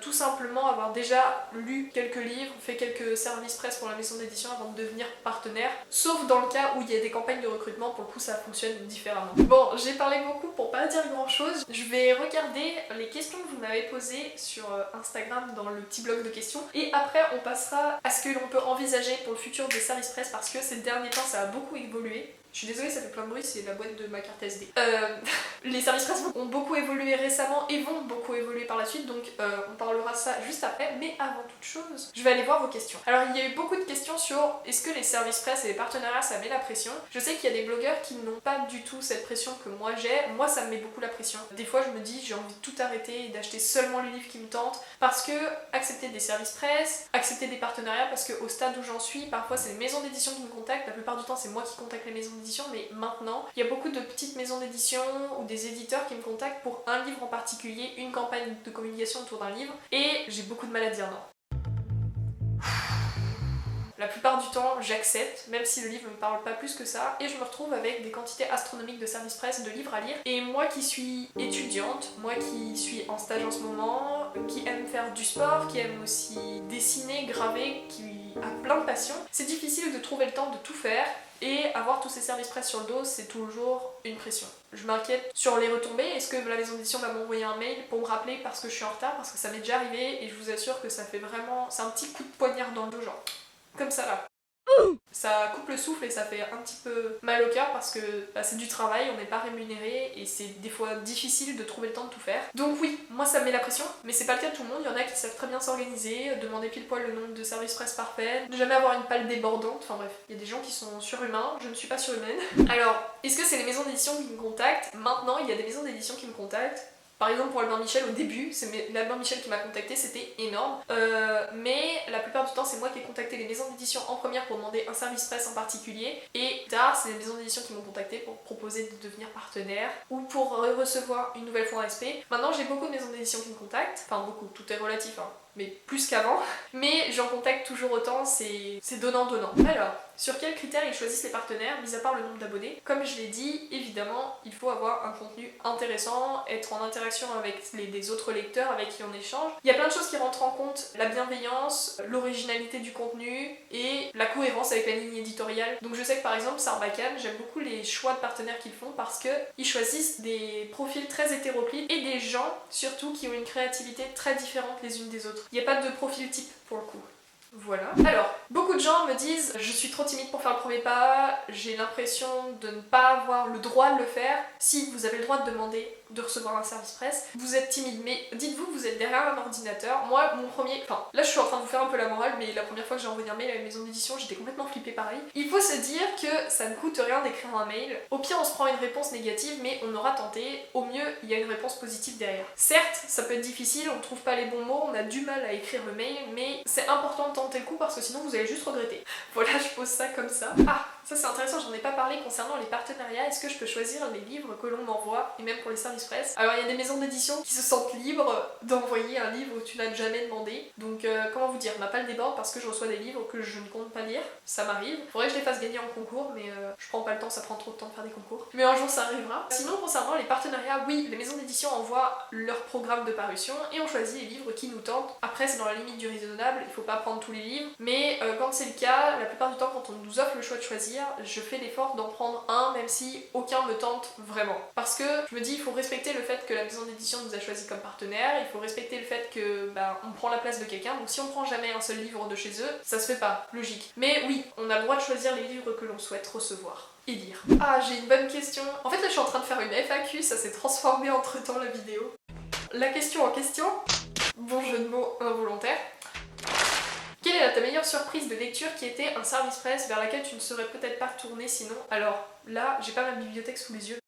tout simplement avoir déjà lu quelques livres, fait quelques services presse pour la maison d'édition avant de devenir partenaire. Sauf dans le cas où il y a des campagnes de recrutement, pour le coup ça fonctionne différemment. Bon, j'ai parlé beaucoup pour pas dire grand chose. Je vais regarder les questions que vous m'avez posées sur Instagram dans le petit blog de questions et après on passera à ce que l'on peut envisager pour le futur des services presse parce que ces derniers temps ça a beaucoup évolué. Je suis désolée, ça fait plein de bruit, c'est la boîte de ma carte SD. Les services presse ont beaucoup évolué récemment et vont beaucoup évoluer par la suite, donc on parlera de ça juste après. Mais avant toute chose, je vais aller voir vos questions. Alors il y a eu beaucoup de questions sur est-ce que les services presse et les partenariats ça met la pression. Je sais qu'il y a des blogueurs qui n'ont pas du tout cette pression que moi j'ai. Moi ça me met beaucoup la pression. Des fois je me dis j'ai envie de tout arrêter et d'acheter seulement les livres qui me tentent parce que accepter des services presse, accepter des partenariats parce qu'au stade où j'en suis, parfois c'est les maisons d'édition qui me contactent, la plupart du temps c'est moi qui contacte les maisons d'édition, mais maintenant il y a beaucoup de petites maisons d'édition ou des éditeurs qui me contactent pour un livre en particulier, une campagne de communication autour d'un livre, et j'ai beaucoup de mal à dire non. La plupart du temps, j'accepte, même si le livre ne me parle pas plus que ça, et je me retrouve avec des quantités astronomiques de services presse, de livres à lire. Et moi qui suis étudiante, moi qui suis en stage en ce moment, qui aime faire du sport, qui aime aussi dessiner, graver, qui a plein de passions, c'est difficile de trouver le temps de tout faire. Et avoir tous ces services presse sur le dos, c'est toujours une pression. Je m'inquiète sur les retombées. Est-ce que la maison d'édition va m'envoyer un mail pour me rappeler parce que je suis en retard? Parce que ça m'est déjà arrivé et je vous assure que ça fait vraiment... C'est un petit coup de poignard dans le dos, genre comme ça là. Ça coupe le souffle et ça fait un petit peu mal au cœur parce que c'est du travail, on n'est pas rémunéré et c'est des fois difficile de trouver le temps de tout faire. Donc oui, moi ça me met la pression, mais c'est pas le cas de tout le monde. Il y en a qui savent très bien s'organiser, demander pile poil le nombre de services presse parfait, ne jamais avoir une palle débordante, enfin bref, il y a des gens qui sont surhumains, je ne suis pas surhumaine. Alors, est-ce que c'est les maisons d'édition qui me contactent? Maintenant, il y a des maisons d'édition qui me contactent. Par exemple pour Albin Michel au début, c'est Albin Michel qui m'a contacté, c'était énorme. Mais la plupart du temps c'est moi qui ai contacté les maisons d'édition en première pour demander un service presse en particulier. Et plus tard c'est les maisons d'édition qui m'ont contacté pour proposer de devenir partenaire ou pour recevoir une nouvelle fois en SP. Maintenant j'ai beaucoup de maisons d'édition qui me contactent, enfin beaucoup, tout est relatif hein, mais plus qu'avant. Mais j'en contacte toujours autant, c'est donnant-donnant. Alors, sur quels critères ils choisissent les partenaires, mis à part le nombre d'abonnés? Comme je l'ai dit, évidemment, il faut avoir un contenu intéressant, être en interaction avec les autres lecteurs avec qui on échange. Il y a plein de choses qui rentrent en compte, la bienveillance, l'originalité du contenu et la cohérence avec la ligne éditoriale. Donc je sais que par exemple, Sarbacane, j'aime beaucoup les choix de partenaires qu'ils font parce qu'ils choisissent des profils très hétéroclites et des gens, surtout, qui ont une créativité très différente les unes des autres. Il n'y a pas de profil type pour le coup. Voilà. Alors, beaucoup de gens me disent je suis trop timide pour faire le premier pas, j'ai l'impression de ne pas avoir le droit de le faire. Si vous avez le droit de demander de recevoir un service presse, vous êtes timide, mais dites-vous que vous êtes derrière un ordinateur. Moi, mon premier... Enfin, là je suis en train de vous faire un peu la morale, mais la première fois que j'ai envoyé un mail à une maison d'édition, j'étais complètement flippée pareil. Il faut se dire que ça ne coûte rien d'écrire un mail. Au pire, on se prend une réponse négative, mais on aura tenté. Au mieux, il y a une réponse positive derrière. Certes, ça peut être difficile, on ne trouve pas les bons mots, on a du mal à écrire le mail, mais c'est important de tenter le coup parce que sinon vous allez juste regretter. Voilà, je pose ça comme ça. Ah, ça c'est intéressant, j'en ai pas parlé concernant les partenariats. Est-ce que je peux choisir les livres que l'on m'envoie, et même pour les services presse? Alors il y a des maisons d'édition qui se sentent libres d'envoyer un livre où tu n'as jamais demandé. Donc comment vous dire, ma palle déborde parce que je reçois des livres que je ne compte pas lire. Ça m'arrive. Faudrait que je les fasse gagner en concours, mais je prends pas le temps, ça prend trop de temps de faire des concours. Mais un jour ça arrivera. Sinon concernant les partenariats, oui, les maisons d'édition envoient leur programme de parution et on choisit les livres qui nous tentent. Après c'est dans la limite du raisonnable, il faut pas prendre tous les livres. Mais quand c'est le cas, la plupart du temps quand on nous offre le choix de choisir, choisir, je fais l'effort d'en prendre un, même si aucun me tente vraiment. Parce que je me dis, il faut respecter le fait que la maison d'édition nous a choisi comme partenaire, il faut respecter le fait que on prend la place de quelqu'un, donc si on prend jamais un seul livre de chez eux, ça se fait pas, logique. Mais oui, on a le droit de choisir les livres que l'on souhaite recevoir et lire. Ah, j'ai une bonne question. En fait là je suis en train de faire une FAQ, ça s'est transformé entre temps la vidéo. La question en question, bon jeu de mots involontaire. Quelle est ta meilleure surprise de lecture qui était un service presse vers laquelle tu ne serais peut-être pas tournée sinon? Alors là, j'ai pas ma bibliothèque sous les yeux,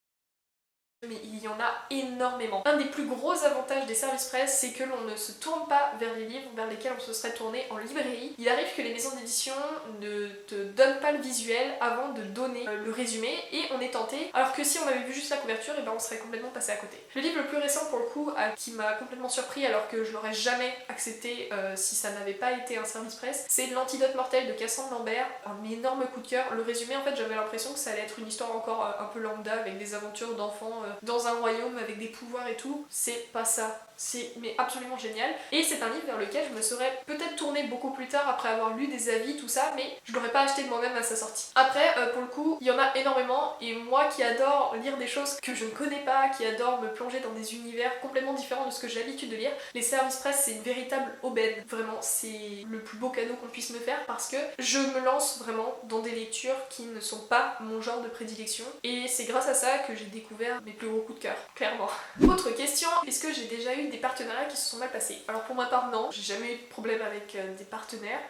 mais il y en a énormément. Un des plus gros avantages des services presse, c'est que l'on ne se tourne pas vers les livres vers lesquels on se serait tourné en librairie. Il arrive que les maisons d'édition ne te donnent pas le visuel avant de donner le résumé et on est tenté, alors que si on avait vu juste la couverture, et on serait complètement passé à côté. Le livre le plus récent pour le coup, qui m'a complètement surpris alors que je l'aurais jamais accepté si ça n'avait pas été un service presse, c'est L'Antidote mortel de Cassandre Lambert, un énorme coup de cœur. Le résumé, en fait, j'avais l'impression que ça allait être une histoire encore un peu lambda avec des aventures d'enfants dans un royaume avec des pouvoirs et tout. C'est pas ça. C'est mais absolument génial. Et c'est un livre vers lequel je me serais peut-être tournée beaucoup plus tard après avoir lu des avis, tout ça, mais je l'aurais pas acheté de moi-même à sa sortie. Après, pour le coup, il y en a énormément et moi qui adore lire des choses que je ne connais pas, qui adore me plonger dans des univers complètement différents de ce que j'ai l'habitude de lire, les services presse c'est une véritable aubaine. Vraiment, c'est le plus beau cadeau qu'on puisse me faire parce que je me lance vraiment dans des lectures qui ne sont pas mon genre de prédilection et c'est grâce à ça que j'ai découvert mes plus gros coups de cœur, clairement. Autre question, est-ce que j'ai déjà eu des partenariats qui se sont mal passés? Alors pour ma part non, j'ai jamais eu de problème avec des partenaires.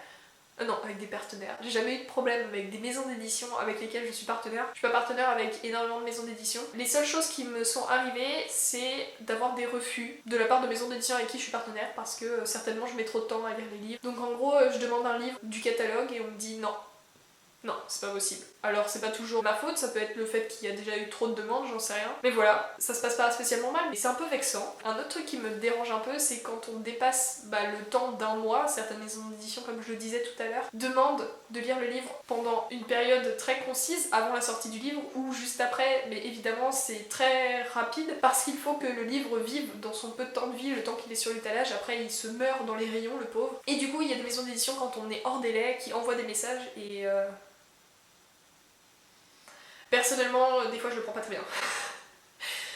Non, avec des partenaires. J'ai jamais eu de problème avec des maisons d'édition avec lesquelles je suis partenaire. Je suis pas partenaire avec énormément de maisons d'édition. Les seules choses qui me sont arrivées, c'est d'avoir des refus de la part de maisons d'édition avec qui je suis partenaire parce que certainement je mets trop de temps à lire les livres. Donc en gros, je demande un livre du catalogue et on me dit non. Non, c'est pas possible. Alors c'est pas toujours ma faute, ça peut être le fait qu'il y a déjà eu trop de demandes, j'en sais rien. Mais voilà, ça se passe pas spécialement mal, mais c'est un peu vexant. Un autre truc qui me dérange un peu, c'est quand on dépasse le temps d'un mois, certaines maisons d'édition, comme je le disais tout à l'heure, demandent de lire le livre pendant une période très concise avant la sortie du livre ou juste après, mais évidemment c'est très rapide parce qu'il faut que le livre vive dans son peu de temps de vie, le temps qu'il est sur l'étalage, après il se meurt dans les rayons, le pauvre. Et du coup il y a des maisons d'édition quand on est hors délai qui envoient des messages et personnellement, des fois je le prends pas très bien.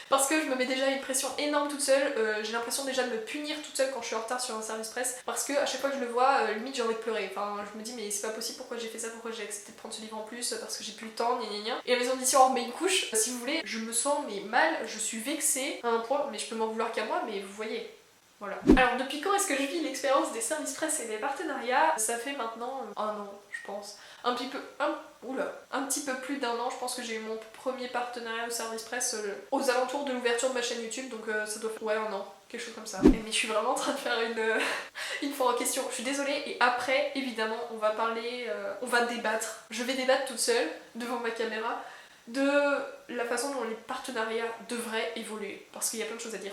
Parce que je me mets déjà une pression énorme toute seule, j'ai l'impression déjà de me punir toute seule quand je suis en retard sur un service presse, parce que à chaque fois que je le vois, limite j'ai envie de pleurer. Enfin, je me dis mais c'est pas possible, pourquoi j'ai fait ça, pourquoi j'ai accepté de prendre ce livre en plus, parce que j'ai plus le temps, gna gna gna. Et la maison d'édition en remet une couche, si vous voulez, je me sens mal, je suis vexée à un point, mais je peux m'en vouloir qu'à moi, mais vous voyez. Voilà. Alors depuis quand est-ce que je vis l'expérience des services presse et des partenariats? Ça fait maintenant un an, je pense. Un petit peu plus d'un an, je pense que j'ai eu mon premier partenariat au service presse aux alentours de l'ouverture de ma chaîne YouTube, donc ça doit faire un an, quelque chose comme ça. Mais je suis vraiment en train de faire une fois en question, je suis désolée, et après, évidemment, on va parler, on va débattre. Je vais débattre toute seule, devant ma caméra, de la façon dont les partenariats devraient évoluer, parce qu'il y a plein de choses à dire.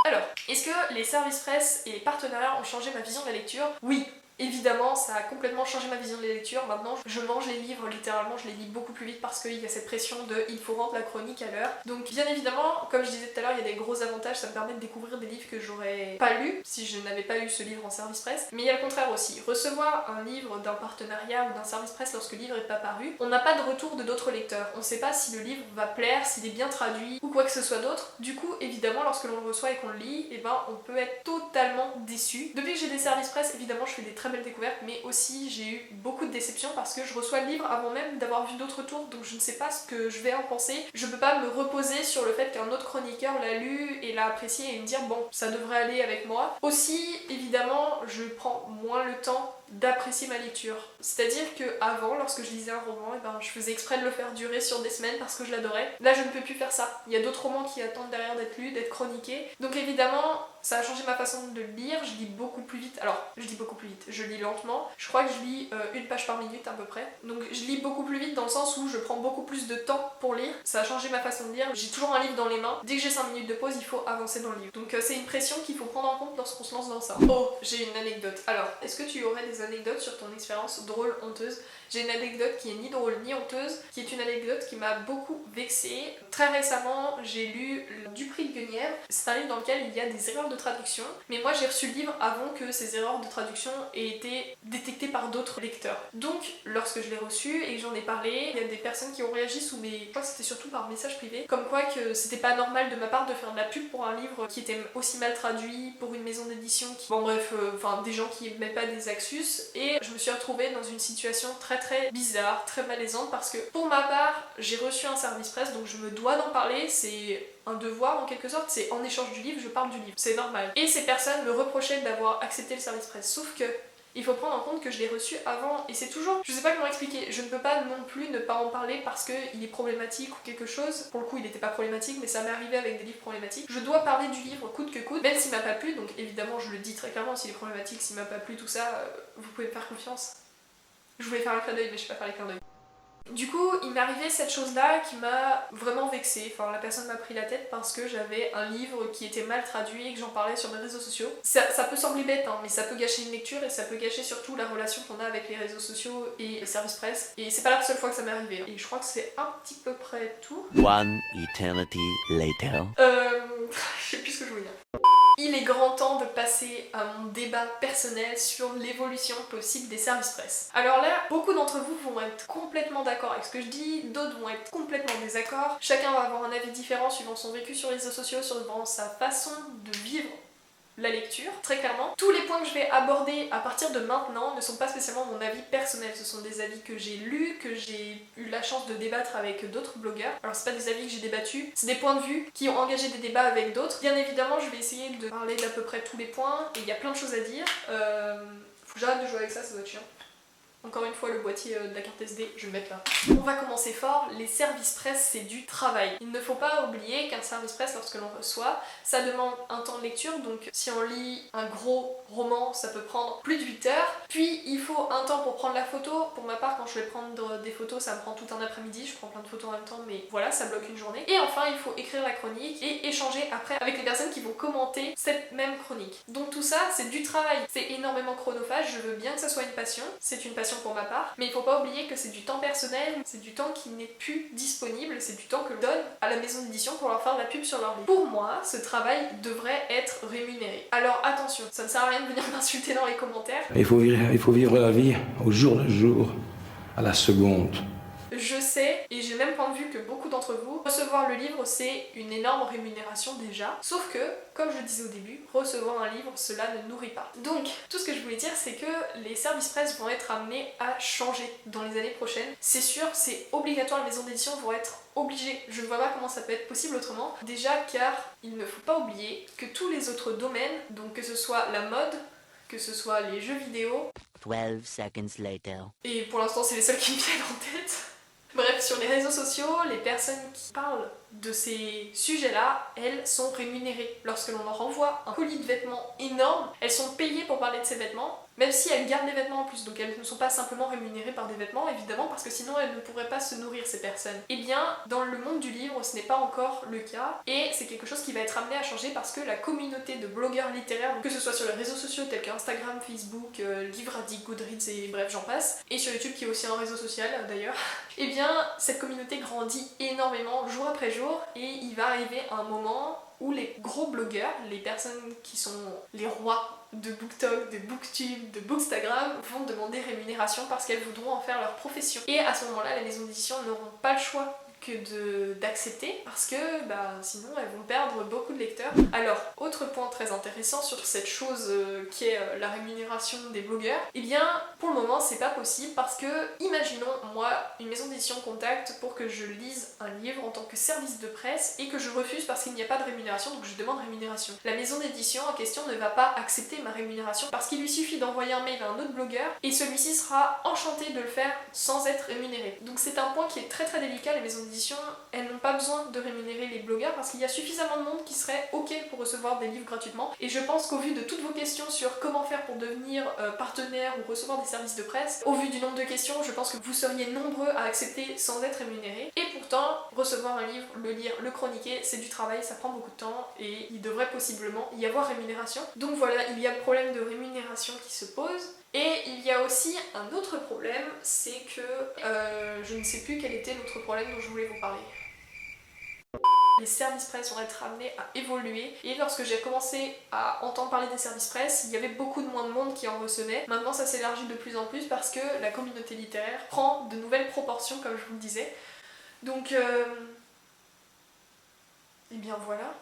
Alors, est-ce que les services presse et les partenariats ont changé ma vision de la lecture? Oui. Évidemment, ça a complètement changé ma vision de la lecture. Maintenant, je mange les livres, littéralement, je les lis beaucoup plus vite parce qu'il y a cette pression de il faut rendre la chronique à l'heure. Donc, bien évidemment, comme je disais tout à l'heure, il y a des gros avantages, ça me permet de découvrir des livres que j'aurais pas lus si je n'avais pas eu ce livre en service presse. Mais il y a le contraire aussi. Recevoir un livre d'un partenariat ou d'un service presse lorsque le livre n'est pas paru, on n'a pas de retour de d'autres lecteurs. On sait pas si le livre va plaire, s'il est bien traduit ou quoi que ce soit d'autre. Du coup, évidemment, lorsque l'on le reçoit et qu'on le lit, on peut être totalement déçu. Depuis que j'ai des services presse, évidemment, je fais des très belles découvertes, mais aussi j'ai eu beaucoup de déceptions parce que je reçois le livre avant même d'avoir vu d'autres tours, donc je ne sais pas ce que je vais en penser. Je peux pas me reposer sur le fait qu'un autre chroniqueur l'a lu et l'a apprécié et me dire bon, ça devrait aller avec moi. Aussi, évidemment, je prends moins le temps d'apprécier ma lecture. C'est-à-dire que avant, lorsque je lisais un roman, je faisais exprès de le faire durer sur des semaines parce que je l'adorais. Là, je ne peux plus faire ça. Il y a d'autres romans qui attendent derrière d'être lus, d'être chroniqués. Donc évidemment, ça a changé ma façon de lire. Je lis beaucoup plus vite. Alors, je lis beaucoup plus vite. Je lis lentement. Je crois que je lis une page par minute à peu près. Donc je lis beaucoup plus vite dans le sens où je prends beaucoup plus de temps pour lire. Ça a changé ma façon de lire. J'ai toujours un livre dans les mains. Dès que j'ai 5 minutes de pause, il faut avancer dans le livre. Donc c'est une pression qu'il faut prendre en compte lorsqu'on se lance dans ça. Oh, j'ai une anecdote. Alors, est-ce que tu aurais des anecdotes sur ton expérience drôle, honteuse? J'ai une anecdote qui est ni drôle ni honteuse, qui est une anecdote qui m'a beaucoup vexée. Très récemment, j'ai lu Du Prix de Guenièvre. C'est un livre dans lequel il y a des erreurs de traduction, mais moi j'ai reçu le livre avant que ces erreurs de traduction aient été détectées par d'autres lecteurs. Donc lorsque je l'ai reçu et que j'en ai parlé, il y a des personnes qui ont réagi sous mes... Je crois que c'était surtout par message privé, comme quoi que c'était pas normal de ma part de faire de la pub pour un livre qui était aussi mal traduit, pour une maison d'édition qui... Bon bref, des gens qui aimaient pas des Axus, et je me suis retrouvée dans une situation très très bizarre, très malaisante, parce que pour ma part, j'ai reçu un service presse, donc je me dois d'en parler, c'est un devoir en quelque sorte, c'est en échange du livre, je parle du livre, c'est normal. Et ces personnes me reprochaient d'avoir accepté le service presse, sauf que il faut prendre en compte que je l'ai reçu avant, et c'est toujours... Je sais pas comment expliquer, je ne peux pas non plus ne pas en parler parce qu'il est problématique ou quelque chose. Pour le coup, il n'était pas problématique, mais ça m'est arrivé avec des livres problématiques. Je dois parler du livre coûte que coûte, même s'il m'a pas plu, donc évidemment je le dis très clairement, s'il est problématique, s'il m'a pas plu, tout ça, vous pouvez me faire confiance. Je voulais faire un clin d'œil, mais je sais pas faire les clins d'œil. Du coup, il m'est arrivé cette chose-là qui m'a vraiment vexée. Enfin, la personne m'a pris la tête parce que j'avais un livre qui était mal traduit et que j'en parlais sur mes réseaux sociaux. Ça peut sembler bête, hein, mais ça peut gâcher une lecture et ça peut gâcher surtout la relation qu'on a avec les réseaux sociaux et le service presse. Et c'est pas la seule fois que ça m'est arrivé. Et je crois que c'est un petit peu près tout. One eternity later. Je sais plus ce que je voulais dire. Il est grand temps de passer à mon débat personnel sur l'évolution possible des services presse. Alors là, beaucoup d'entre vous vont être complètement d'accord avec ce que je dis, d'autres vont être complètement en désaccord. Chacun va avoir un avis différent suivant son vécu sur les réseaux sociaux, suivant sa façon de vivre la lecture, très clairement. Tous les points que je vais aborder à partir de maintenant ne sont pas spécialement mon avis personnel, ce sont des avis que j'ai lus, que j'ai eu la chance de débattre avec d'autres blogueurs. Alors c'est pas des avis que j'ai débattus, c'est des points de vue qui ont engagé des débats avec d'autres. Bien évidemment, je vais essayer de parler d'à peu près tous les points, et il y a plein de choses à dire. Faut que j'arrête de jouer avec ça doit être chiant. Encore une fois, le boîtier de la carte SD, je vais le mettre là. On va commencer fort, les services presse c'est du travail. Il ne faut pas oublier qu'un service presse, lorsque l'on reçoit, ça demande un temps de lecture, donc si on lit un gros roman, ça peut prendre plus de 8 heures. Puis il faut un temps pour prendre la photo. Pour ma part, quand je vais prendre des photos, ça me prend tout un après-midi, je prends plein de photos en même temps, mais voilà, ça bloque une journée. Et enfin, il faut écrire la chronique et échanger après avec les personnes qui vont commenter cette même chronique. Donc tout ça, c'est du travail. C'est énormément chronophage, je veux bien que ça soit une passion, c'est une passion pour ma part, mais il faut pas oublier que c'est du temps personnel, c'est du temps qui n'est plus disponible, c'est du temps que l'on donne à la maison d'édition pour leur faire de la pub sur leur livre. Pour moi, ce travail devrait être rémunéré. Alors attention, ça ne sert à rien de venir m'insulter dans les commentaires. Il faut vivre la vie au jour le jour, à la seconde. Je sais, et j'ai le même point de vue que beaucoup d'entre vous, recevoir le livre c'est une énorme rémunération déjà, sauf que, comme je le disais au début, recevoir un livre cela ne nourrit pas. Donc, tout ce que je voulais dire c'est que les services presse vont être amenés à changer dans les années prochaines. C'est sûr, c'est obligatoire, les maisons d'édition vont être obligées. Je ne vois pas comment ça peut être possible autrement. Déjà car il ne faut pas oublier que tous les autres domaines, donc que ce soit la mode, que ce soit les jeux vidéo, 12 seconds later. et pour l'instant c'est les seuls qui me viennent en tête. Bref, sur les réseaux sociaux, les personnes qui parlent de ces sujets-là, elles sont rémunérées. Lorsque l'on leur envoie un colis de vêtements énorme, elles sont payées pour parler de ces vêtements, même si elles gardent les vêtements en plus, donc elles ne sont pas simplement rémunérées par des vêtements, évidemment, parce que sinon elles ne pourraient pas se nourrir, ces personnes. Eh bien, dans le monde du livre, ce n'est pas encore le cas, et c'est quelque chose qui va être amené à changer parce que la communauté de blogueurs littéraires, que ce soit sur les réseaux sociaux tels qu'Instagram, Facebook, Livre Addict, Goodreads et bref, j'en passe, et sur YouTube qui est aussi un réseau social d'ailleurs, eh bien, cette communauté grandit énormément jour après jour, et il va arriver un moment où les gros blogueurs, les personnes qui sont les rois de BookTok, de BookTube, de Bookstagram, vont demander rémunération parce qu'elles voudront en faire leur profession. Et à ce moment-là, les maisons d'édition n'auront pas le choix que d'accepter parce que sinon elles vont perdre beaucoup de lecteurs. Alors, autre point très intéressant sur cette chose qui est la rémunération des blogueurs, eh bien pour le moment c'est pas possible parce que, imaginons moi, une maison d'édition contacte pour que je lise un livre en tant que service de presse et que je refuse parce qu'il n'y a pas de rémunération, donc je demande rémunération. La maison d'édition en question ne va pas accepter ma rémunération parce qu'il lui suffit d'envoyer un mail à un autre blogueur et celui-ci sera enchanté de le faire sans être rémunéré. Donc c'est un point qui est très très délicat. Les maisons d'édition, elles n'ont pas besoin de rémunérer les blogueurs parce qu'il y a suffisamment de monde qui serait ok pour recevoir des livres gratuitement, et je pense qu'au vu de toutes vos questions sur comment faire pour devenir partenaire ou recevoir des services de presse, au vu du nombre de questions, je pense que vous seriez nombreux à accepter sans être rémunérés. Et pourtant, recevoir un livre, le lire, le chroniquer, c'est du travail, ça prend beaucoup de temps et il devrait possiblement y avoir rémunération. Donc voilà, il y a le problème de rémunération qui se pose. Et il y a aussi un autre problème, c'est que je ne sais plus quel était l'autre problème dont je voulais vous parler. Les services presse vont être amenés à évoluer et lorsque j'ai commencé à entendre parler des services presse, il y avait beaucoup de moins de monde qui en recevait. Maintenant ça s'élargit de plus en plus parce que la communauté littéraire prend de nouvelles proportions comme je vous le disais. Donc et bien voilà.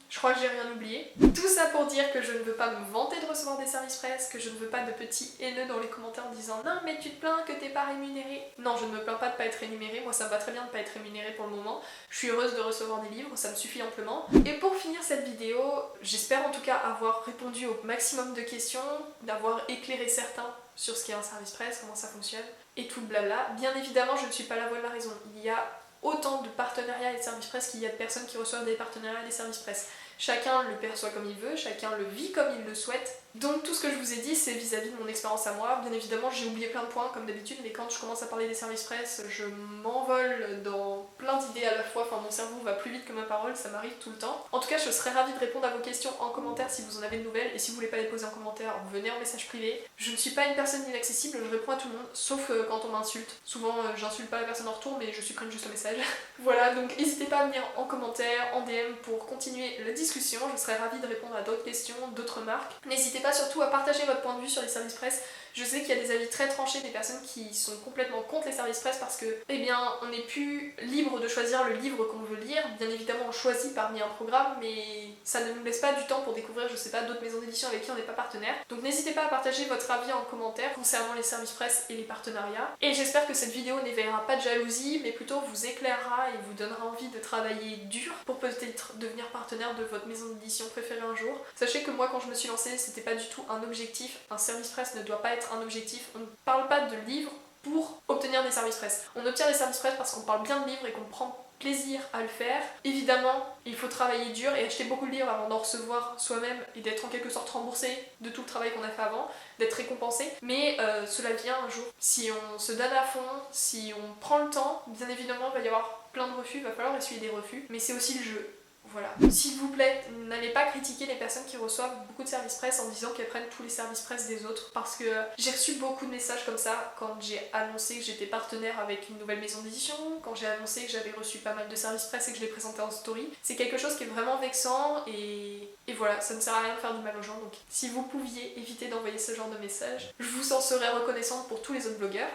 Je crois que j'ai rien oublié. Tout ça pour dire que je ne veux pas me vanter de recevoir des services presse, que je ne veux pas de petits haineux dans les commentaires en disant « Non mais tu te plains que t'es pas rémunéré ». Non, je ne me plains pas de pas être rémunérée, moi ça me va très bien de pas être rémunérée pour le moment. Je suis heureuse de recevoir des livres, ça me suffit amplement. Et pour finir cette vidéo, j'espère en tout cas avoir répondu au maximum de questions, d'avoir éclairé certains sur ce qu'est un service presse, comment ça fonctionne, et tout le blabla. Bien évidemment, je ne suis pas la voix de la raison. Il y a autant de partenariats et de services presse qu'il y a de personnes qui reçoivent des partenariats et des services presse. Chacun le perçoit comme il veut, chacun le vit comme il le souhaite. Donc tout ce que je vous ai dit, c'est vis-à-vis de mon expérience à moi. Bien évidemment, j'ai oublié plein de points comme d'habitude, mais quand je commence à parler des services presse, je m'envole dans plein d'idées à la fois. Enfin, mon cerveau va plus vite que ma parole, ça m'arrive tout le temps. En tout cas, je serais ravie de répondre à vos questions en commentaire si vous en avez de nouvelles. Et si vous voulez pas les poser en commentaire, venez en message privé. Je ne suis pas une personne inaccessible, je réponds à tout le monde, sauf quand on m'insulte. Souvent, j'insulte pas la personne en retour, mais je supprime juste le message. Voilà, donc n'hésitez pas à venir en commentaire, en DM pour continuer la discussion. Je serais ravie de répondre à d'autres questions, d'autres remarques. N'hésitez pas surtout à partager votre point de vue sur les services presse. Je sais qu'il y a des avis très tranchés, des personnes qui sont complètement contre les services presse parce que, eh bien, on n'est plus libre de choisir le livre qu'on veut lire. Bien évidemment, on choisit parmi un programme, mais ça ne nous laisse pas du temps pour découvrir, je sais pas, d'autres maisons d'édition avec qui on n'est pas partenaire. Donc n'hésitez pas à partager votre avis en commentaire concernant les services presse et les partenariats. Et j'espère que cette vidéo n'éveillera pas de jalousie, mais plutôt vous éclairera et vous donnera envie de travailler dur pour peut-être devenir partenaire de votre maison d'édition préférée un jour. Sachez que moi, quand je me suis lancée, c'était pas du tout un objectif. Un service presse ne doit pas être un objectif. On ne parle pas de livres pour obtenir des services presse. On obtient des services presse parce qu'on parle bien de livres et qu'on prend plaisir à le faire. Évidemment, il faut travailler dur et acheter beaucoup de livres avant d'en recevoir soi-même et d'être en quelque sorte remboursé de tout le travail qu'on a fait avant, d'être récompensé. Mais cela vient un jour. Si on se donne à fond, si on prend le temps, bien évidemment, il va y avoir plein de refus, il va falloir essuyer des refus, mais c'est aussi le jeu. Voilà. S'il vous plaît, n'allez pas critiquer les personnes qui reçoivent beaucoup de services presse en disant qu'elles prennent tous les services presse des autres, parce que j'ai reçu beaucoup de messages comme ça quand j'ai annoncé que j'étais partenaire avec une nouvelle maison d'édition, quand j'ai annoncé que j'avais reçu pas mal de services presse et que je les présentais en story. C'est quelque chose qui est vraiment vexant et voilà, ça ne sert à rien de faire du mal aux gens, donc si vous pouviez éviter d'envoyer ce genre de messages, je vous en serais reconnaissante pour tous les autres blogueurs.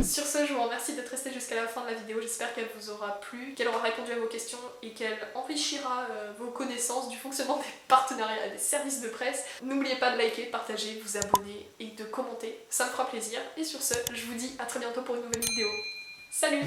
Sur ce, je vous remercie d'être resté jusqu'à la fin de la vidéo, j'espère qu'elle vous aura plu, qu'elle aura répondu à vos questions et qu'elle enrichira vos connaissances du fonctionnement des partenariats et des services de presse. N'oubliez pas de liker, partager, vous abonner et de commenter, ça me fera plaisir. Et sur ce, je vous dis à très bientôt pour une nouvelle vidéo. Salut!